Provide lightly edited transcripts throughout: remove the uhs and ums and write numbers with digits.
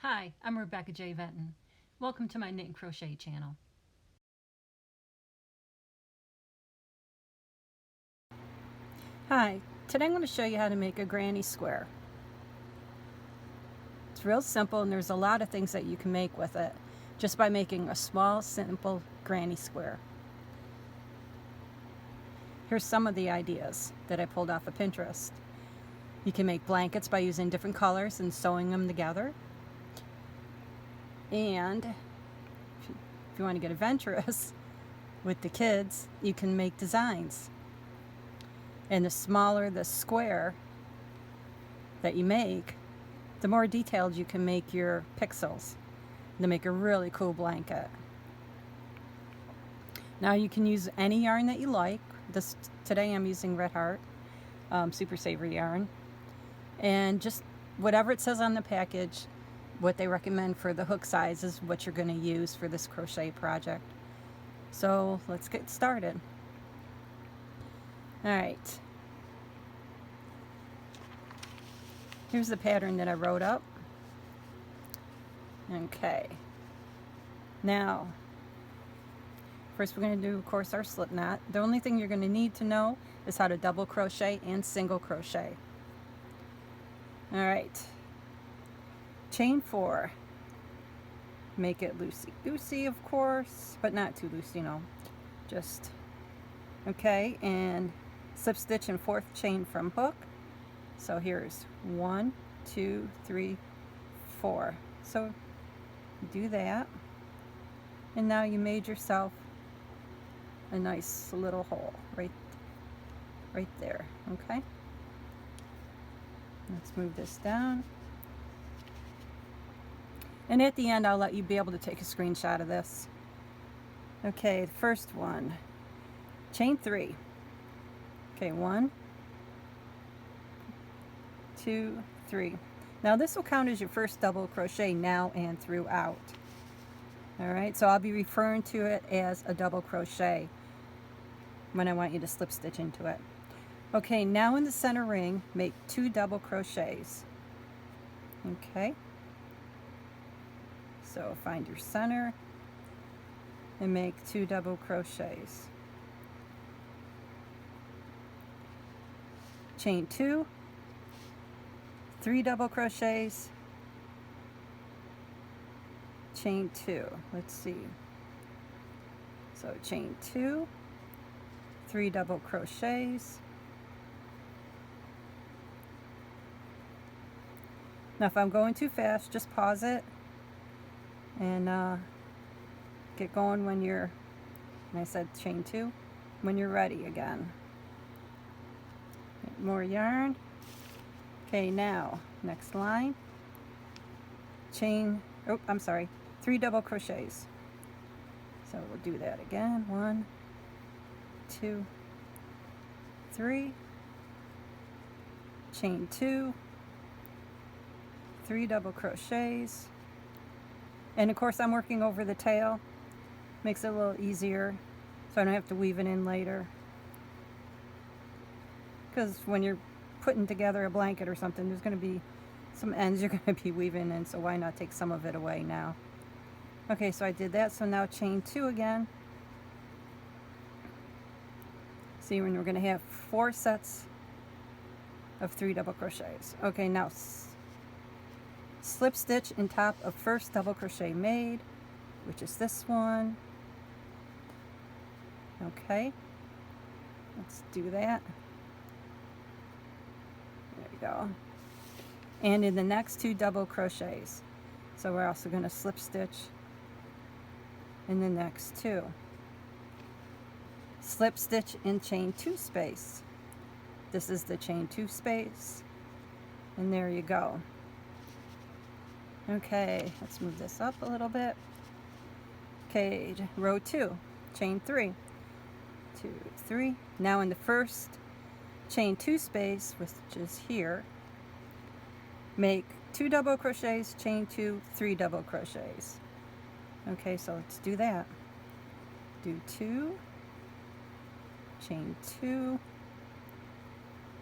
Hi, I'm Rebecca J. Venton. Welcome to my Knit and Crochet channel. Hi, today I'm going to show you how to make a granny square. It's real simple and there's a lot of things that you can make with it just by making a small, simple granny square. Here's some of the ideas that I pulled off of Pinterest. You can make blankets by using different colors and sewing them together. And if you want to get adventurous with the kids, you can make designs. And the smaller the square that you make, the more detailed you can make your pixels to make a really cool blanket. Now you can use any yarn that you like. Today I'm using Red Heart Super Savory yarn. And just whatever it says on the package, what they recommend for the hook size is what you're going to use for this crochet project. So let's get started. Alright, here's the pattern that I wrote up. Okay, now first we're going to do, of course, our slip knot. The only thing you're going to need to know is how to double crochet and single crochet. Alright, chain 4. Make it loosey-goosey, of course, but not too loose, you know, just okay. And slip stitch in 4th chain from hook. So here's 1, 2, 3, 4. So do that, and now you made yourself a nice little hole right there. Okay, let's move this down, and at the end I'll let you be able to take a screenshot of this. Okay, the first one, chain 3. Okay, 1, 2, 3. Now this will count as your first double crochet now and throughout. Alright, so I'll be referring to it as a double crochet when I want you to slip stitch into it. Okay, now in the center ring, make 2 double crochets. Okay, so find your center and make 2 double crochets. Chain 2, 3 double crochets, chain 2. Let's see. So chain 2, 3 double crochets. Now if I'm going too fast, just pause it and get going when you're, and I said chain 2, when you're ready again. More yarn. Okay, now next line, chain, oh, I'm sorry, 3 double crochets. So we'll do that again. 1, 2, 3, chain 2, 3 double crochets, and of course I'm working over the tail, makes it a little easier so I don't have to weave it in later, because when you're putting together a blanket or something, there's going to be some ends you're going to be weaving in, so why not take some of it away now. Okay, so I did that. So now chain 2 again. See, when we're going to have 4 sets of 3 double crochets. Okay, now slip stitch in top of first double crochet made, which is this one. Okay, let's do that. There we go. And in the next 2 double crochets. So we're also going to slip stitch in the next 2. Slip stitch in chain 2 space. This is the chain 2 space. And there you go. Okay, let's move this up a little bit. Okay, row 2, chain 3. 2, 3. Now in the first chain 2 space, which is here, make 2 double crochets, chain 2, 3 double crochets. Okay, so let's do that. Do 2, chain 2,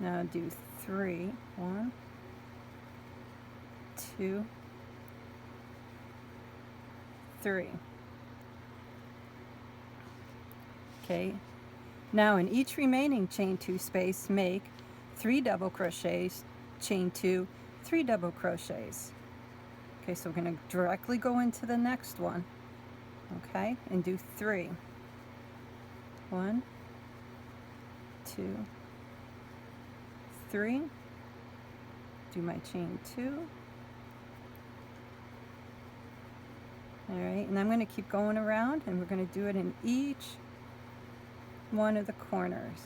now do 3, 1, 2, 3. Okay, now in each remaining chain 2 space, make 3 double crochets, chain 2, 3 double crochets. Okay, so we're going to directly go into the next one, okay, and do 3. 1, 2, 3. Do my chain 2. All right, and I'm going to keep going around, and we're going to do it in each one of the corners.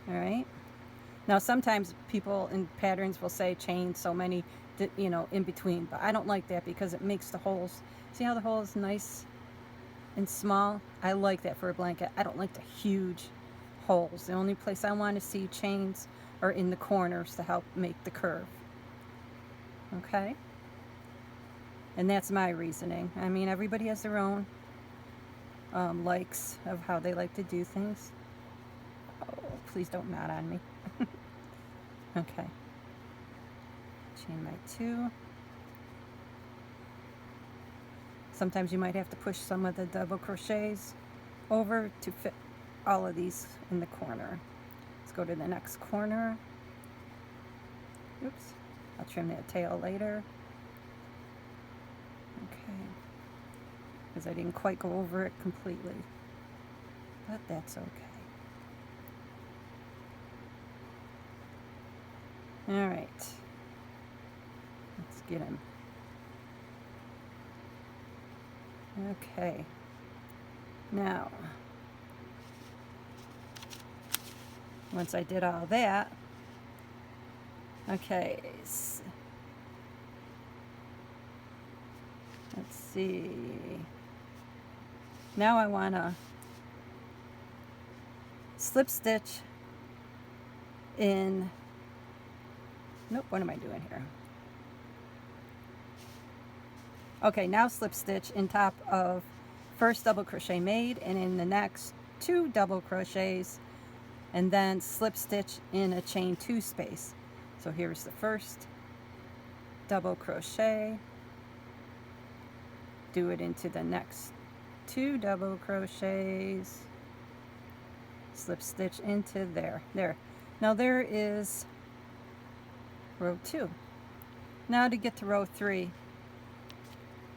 All right. Now sometimes people in patterns will say chain so many, you know, in between, but I don't like that because it makes the holes. See how the hole is nice and small? I like that for a blanket. I don't like the huge holes. The only place I want to see chains are in the corners to help make the curve. Okay? And that's my reasoning. I mean, everybody has their own likes of how they like to do things. Oh, please don't nod on me. Okay. Chain my 2. Sometimes you might have to push some of the double crochets over to fit all of these in the corner. Let's go to the next corner. Oops. I'll trim that tail later. Okay. Because I didn't quite go over it completely. But that's okay. All right. Let's get him. Okay. Now, once I did all that, okay, let's see. Now I want to slip stitch in, nope, what am I doing here? Okay, now slip stitch in top of first double crochet made, and in the next 2 double crochets, and then slip stitch in a chain 2 space. So here's the first double crochet, do it into the next 2 double crochets, slip stitch into there. Now there is row 2. Now to get to row 3,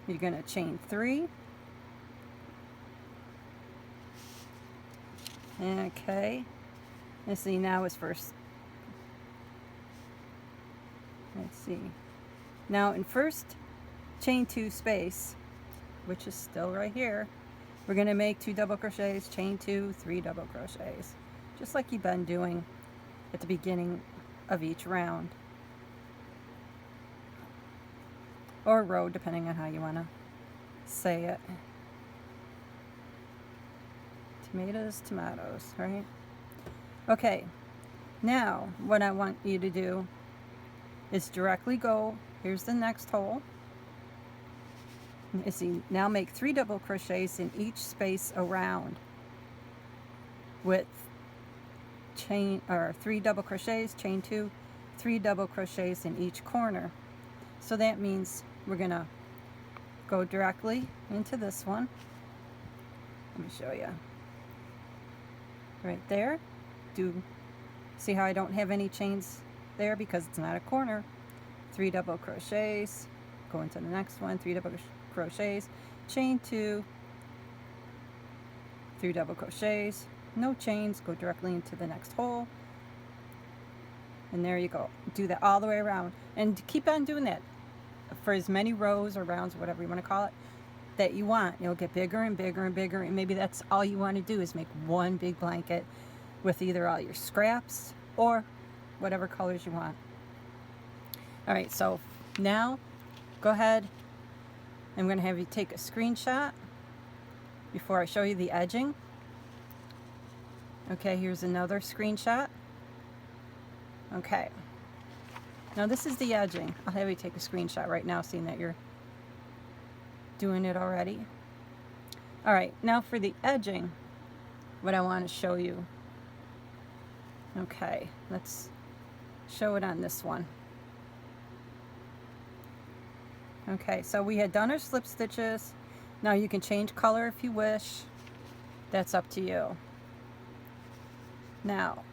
you're going to chain 3. Okay. Let's see, now is first. Let's see. Now in first chain 2 space, which is still right here, we're going to make 2 double crochets, chain 2, 3 double crochets, just like you've been doing at the beginning of each round. Or row, depending on how you want to say it. Tomatoes, tomatoes, right? Okay, now what I want you to do is directly go, here's the next hole. You see, now make 3 double crochets in each space around with chain, or 3 double crochets, chain 2, 3 double crochets in each corner. So that means we're gonna go directly into this one. Let me show you. Right there. See how I don't have any chains there because it's not a corner. 3 double crochets, go into the next one, 3 double crochets, chain 2, 3 double crochets, no chains, go directly into the next hole. And there you go. Do that all the way around. And keep on doing that for as many rows or rounds, whatever you want to call it, that you want. It'll get bigger and bigger and bigger, and maybe that's all you want to do is make one big blanket with either all your scraps or whatever colors you want. All right, so now go ahead. I'm going to have you take a screenshot before I show you the edging. Okay, here's another screenshot. Okay. Now this is the edging. I'll have you take a screenshot right now, seeing that you're doing it already. All right, now for the edging, what I want to show you. Okay, let's show it on this one. Okay, so we had done our slip stitches. Now you can change color if you wish. That's up to you. Now,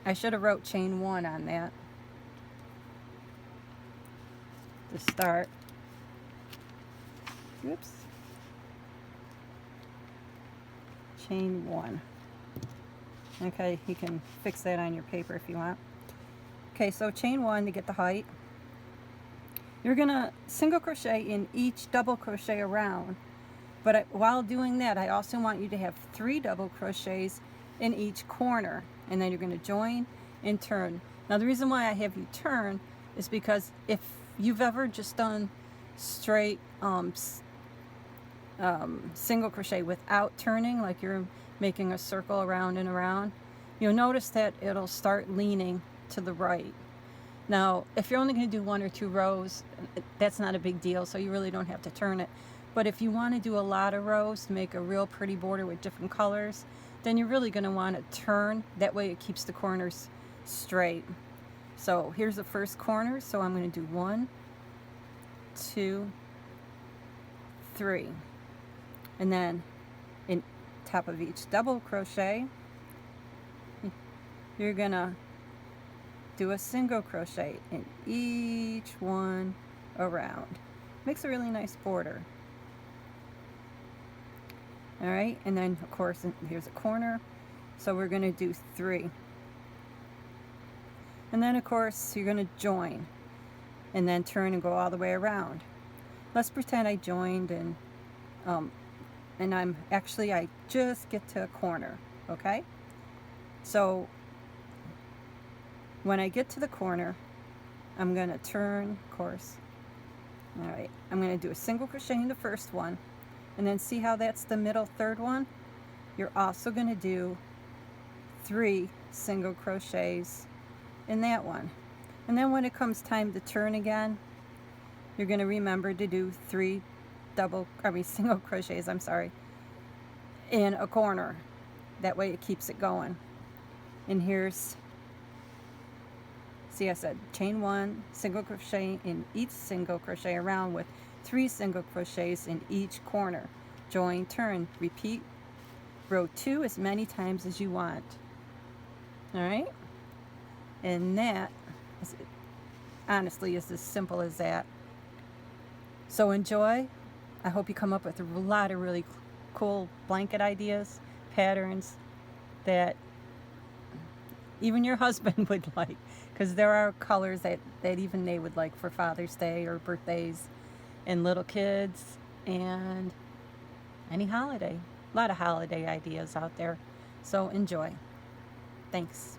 I should have wrote chain 1 on that to start. Oops. Chain 1. Okay, you can fix that on your paper if you want. Okay, so chain 1 to get the height. You're gonna single crochet in each double crochet around, but while doing that, I also want you to have 3 double crochets in each corner, and then you're gonna join and turn. Now the reason why I have you turn is because if you've ever just done straight single crochet without turning, like you're making a circle around and around, you'll notice that it'll start leaning to the right. Now, if you're only going to do 1 or 2 rows, that's not a big deal, so you really don't have to turn it. But if you want to do a lot of rows to make a real pretty border with different colors, then you're really going to want to turn. That way it keeps the corners straight. So here's the first corner, so I'm going to do 1, 2, 3. And then in top of each double crochet, you're going to do a single crochet in each one around. Makes a really nice border. Alright, and then of course here's a corner, so we're going to do 3. And then of course you're going to join and then turn and go all the way around. Let's pretend I joined and I just get to a corner, okay? So when I get to the corner, I'm going to turn, of course. Alright, I'm going to do a single crochet in the first one, and then see how that's the middle third one? You're also going to do 3 single crochets in that one. And then when it comes time to turn again, you're going to remember to do 3 single crochets, in a corner. That way it keeps it going. And here's, see, I said chain 1, single crochet in each single crochet around with 3 single crochets in each corner. Join, turn, repeat row 2 as many times as you want. Alright? And that is, honestly, is as simple as that. So enjoy. I hope you come up with a lot of really cool blanket ideas, patterns that even your husband would like, because there are colors that even they would like for Father's Day or birthdays and little kids and any holiday. A lot of holiday ideas out there. So enjoy. Thanks.